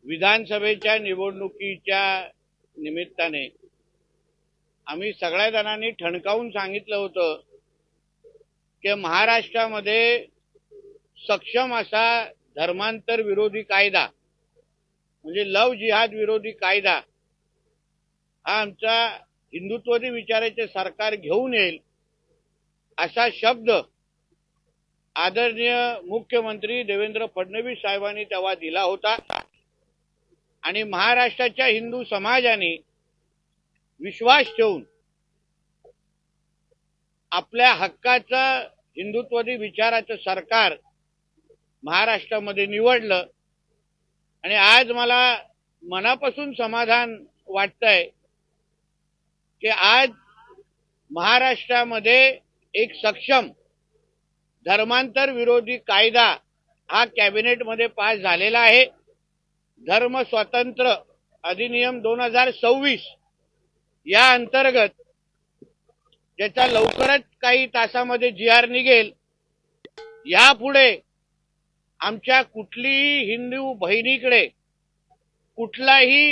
विधानसभेच्या निवडणुकीच्या निमित्ताने आम्ही सगळ्या जणांनी ठणकावून सांगितलं होतं की महाराष्ट्रामध्ये सक्षम असा धर्मांतर विरोधी कायदा म्हणजे लव जिहाद विरोधी कायदा हा आमचा हिंदुत्ववादी विचाराचे सरकार घेऊन येईल असा शब्द आदरणीय मुख्यमंत्री देवेंद्र फडणवीस साहेबांनी तेव्हा दिला होता आणि महाराष्ट्राच्या हिंदू समाजाने विश्वास ठेवून आपल्या हक्काचं हिंदुत्ववादी विचाराचं सरकार महाराष्ट्रामध्ये निवडलं आणि आज मला मनापासून समाधान वाटतंय की आज महाराष्ट्रामध्ये एक सक्षम धर्मांतर विरोधी कायदा हा कॅबिनेटमध्ये पास झालेला आहे। धर्म स्वतंत्र अधिनियम 2026 या अंतर्गत ज्याचा लवकरच काही तासामध्ये GR निघेल, यापुढे आमच्या कुठलीही हिंदू बहिणीकडे कुठलाही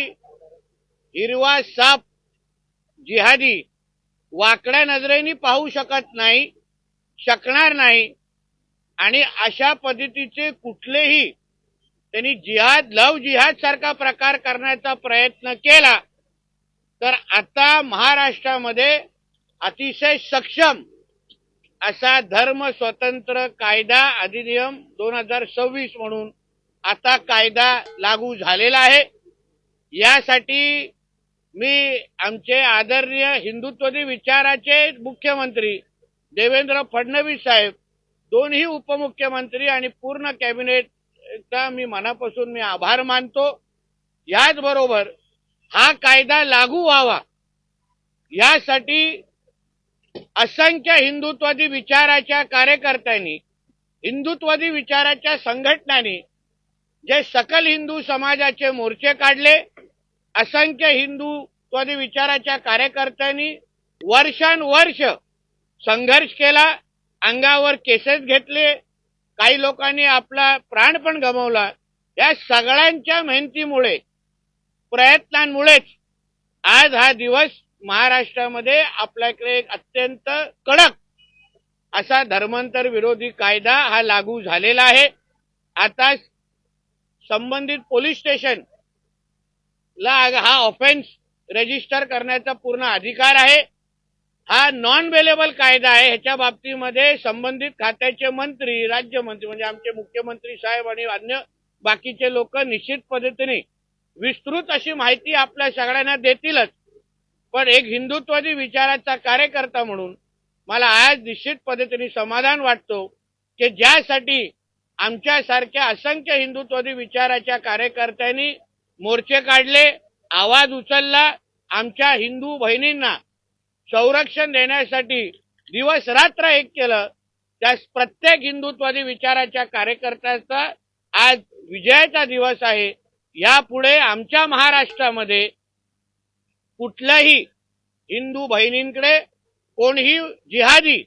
हिरवा साप जिहादी वाकड्या नजरेने पाहू शकणार नाही आणि अशा पद्धतीचे कुठलेही त्यांनी लव जिहाद सारखा प्रकार करण्याचा प्रयत्न केला तर आता महाराष्ट्रामध्ये अतिशय सक्षम असा धर्म स्वतंत्र कायदा अधिनियम 2026 म्हणून आता कायदा लागू झालेला आहे। यासाठी मी आमचे आदरणीय हिंदुत्ववादी विचाराचे मुख्यमंत्री देवेंद्र फडणवीस साहेब, दोन्ही उपमुख्यमंत्री आणि पूर्ण कॅबिनेटचा मी मनापासून आभार मानतो। याचबरोबर हा कायदा लागू व्हावा यासाठी असंख्य हिंदुत्ववादी विचाराच्या कार्यकर्त्यांनी, हिंदुत्ववादी विचाराच्या संघटनांनी जे सकल हिंदू समाजाचे मोर्चे काढले, असंख्य हिंदुत्ववादी विचाराच्या कार्यकर्त्यांनी वर्षानुवर्ष संघर्ष केला, अंगावर केसेस घेतले, काही लोकांनी आपला प्राण पण गमावला। या सगळ्यांच्या मेहनतीमुळे, प्रयत्नांमुळेच आज हा दिवस महाराष्ट्रामध्ये आपल्याकडे एक अत्यंत कडक असा धर्मांतर विरोधी कायदा हा लागू झालेला आहे। आता संबंधित पोलीस स्टेशन ला हा ऑफेन्स रजिस्टर करण्याचा पूर्ण अधिकार आहे। हा नॉन बेलेबल कायदा आहे। ह्याच्या बाबतीमध्ये संबंधित खात्याचे मंत्री, राज्यमंत्री म्हणजे आमचे मुख्यमंत्री साहेब आणि अन्य बाकीचे लोक निश्चित पद्धतीने विस्तृत अशी माहिती आपल्या सगळ्यांना देतीलच, पण एक हिंदुत्ववादी विचाराचा कार्यकर्ता म्हणून मला आज निश्चित पद्धतीने समाधान वाटतो की ज्यासाठी आमच्यासारख्या असंख्य हिंदुत्ववादी विचाराच्या कार्यकर्त्यांनी मोर्चे काढले, आवाज उचलला, आमच्या हिंदू बहिणींना संरक्षण देण्यासाठी दिवस रात्र एक केलं, त्या प्रत्येक हिंदुत्ववादी विचाराच्या कार्यकर्त्याचा आज विजयाचा दिवस आहे। यापुढे आमच्या महाराष्ट्रामध्ये कुठल्याही हिंदू बहिणींकडे कोणीही जिहादी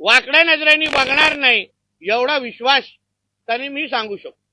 वाकड्या नजरेने बघणार नाही, एवढा विश्वास त्यांनी मी सांगू शकतो।